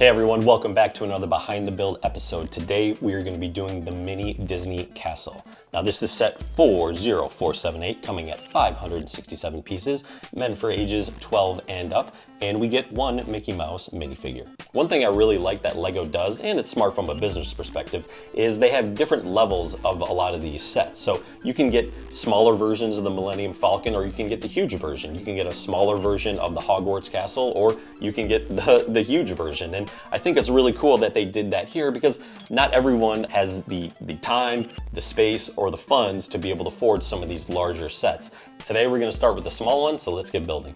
Hey everyone, welcome back to another Behind the Build episode. Today we are going to be doing the mini Disney castle. Now this is set 40478, coming at 567 pieces, meant for ages 12 and up, and we get one Mickey Mouse minifigure. One thing I really like that LEGO does, and it's smart from a business perspective, is they have different levels of a lot of these sets. So you can get smaller versions of the Millennium Falcon, or you can get the huge version. You can get a smaller version of the Hogwarts castle, or you can get the huge version. And I think it's really cool that they did that here because not everyone has the time, the space, or the funds to be able to afford some of these larger sets. Today we're going to start with the small one, so let's get building.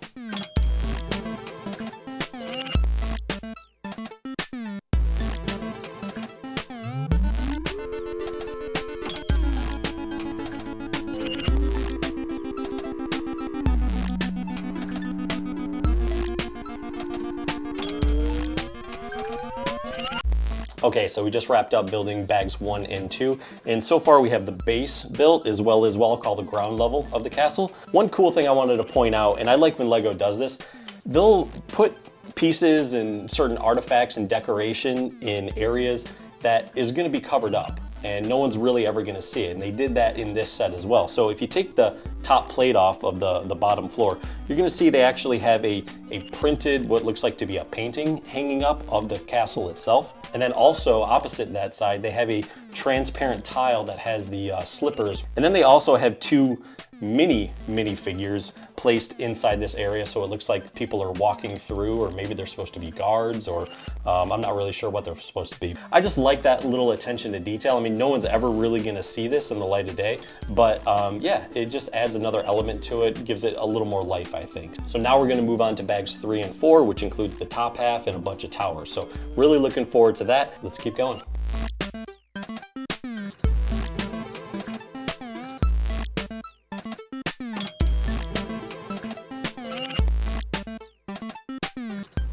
Okay, so we just wrapped up building bags 1 and 2, and so far we have the base built as well as what I'll call the ground level of the castle. One cool thing I wanted to point out, and I like when LEGO does this, they'll put pieces and certain artifacts and decoration in areas that is going to be covered up and no one's really ever going to see it, and they did that in this set as well. So if you take the top plate off of the bottom floor, you're going to see they actually have a printed, what looks like to be a painting hanging up of the castle itself. And then also opposite that side, they have a transparent tile that has the slippers. And then they also have two mini figures placed inside this area, so it looks like people are walking through, or maybe they're supposed to be guards, or I'm not really sure what they're supposed to be. I just like that little attention to detail. I mean, no one's ever really gonna see this in the light of day, but yeah, it just adds another element to it, gives it a little more life, I think. So now we're gonna move on to bags 3 and 4, which includes the top half and a bunch of towers. So really looking forward to that. Let's keep going.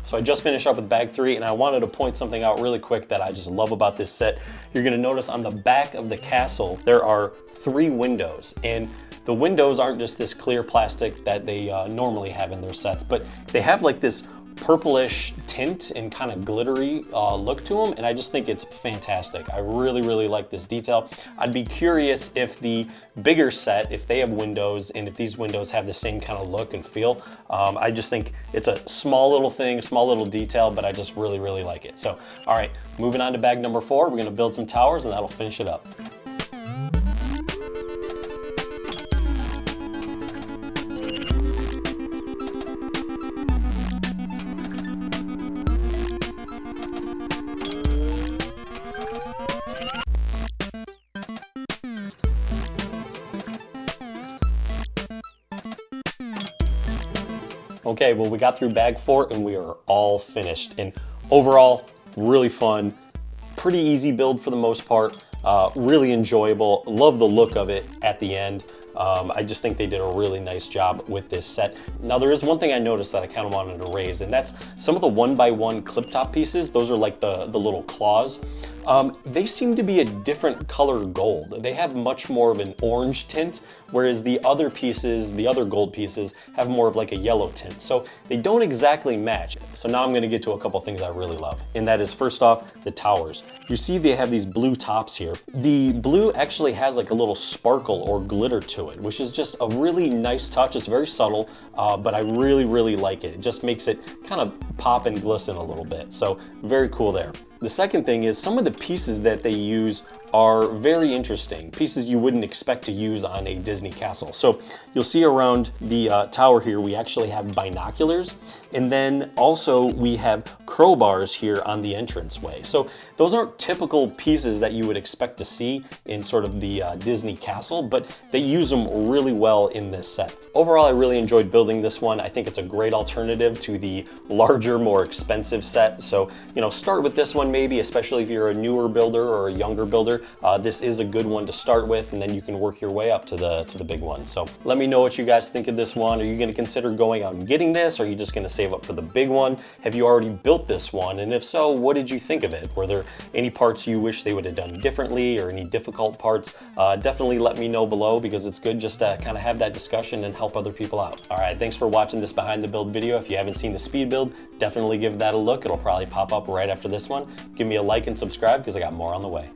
So I just finished up with bag 3, and I wanted to point something out really quick that I just love about this set. You're gonna notice on the back of the castle, there are 3 windows, and the windows aren't just this clear plastic that they normally have in their sets, but they have like this purplish tint and kind of glittery look to them, and I just think it's fantastic. I really like this detail. I'd be curious if the bigger set, if they have windows, and if these windows have the same kind of look and feel. I just think it's a small little thing, small little detail, but I just really like it. So, all right, moving on to bag number 4, we're gonna build some towers and that'll finish it up. Okay, well, we got through bag 4 and we are all finished. And overall, really fun, pretty easy build for the most part, really enjoyable. Love the look of it at the end. I just think they did a really nice job with this set. Now there is one thing I noticed that I kind of wanted to raise, and that's some of the 1x1 clip top pieces. Those are like the little claws. They seem to be a different color gold. They have much more of an orange tint, whereas the other pieces, the other gold pieces, have more of like a yellow tint. So they don't exactly match. So now I'm gonna get to a couple things I really love. And that is, first off, the towers. You see they have these blue tops here. The blue actually has like a little sparkle or glitter to it, which is just a really nice touch. It's very subtle, but I really like it. It just makes it kind of pop and glisten a little bit. So very cool there. The second thing is some of the pieces that they use are very interesting, pieces you wouldn't expect to use on a Disney castle. So you'll see around the tower here, we actually have binoculars, and then also we have crowbars here on the entranceway. So those aren't typical pieces that you would expect to see in sort of the Disney castle, but they use them really well in this set. Overall, I really enjoyed building this one. I think it's a great alternative to the larger, more expensive set. So, you know, start with this one maybe, especially if you're a newer builder or a younger builder. This is a good one to start with, and then you can work your way up to the big one. So let me know what you guys think of this one. Are you going to consider going out and getting this, or are you just going to save save up for the big one? Have you already built this one? And if so, what did you think of it? Were there any parts you wish they would have done differently or any difficult parts? Definitely let me know below, because it's good just to kind of have that discussion and help other people out. All right, thanks for watching this behind the build video. If you haven't seen the speed build, definitely give that a look. It'll probably pop up right after this one. Give me a like and subscribe, because I got more on the way.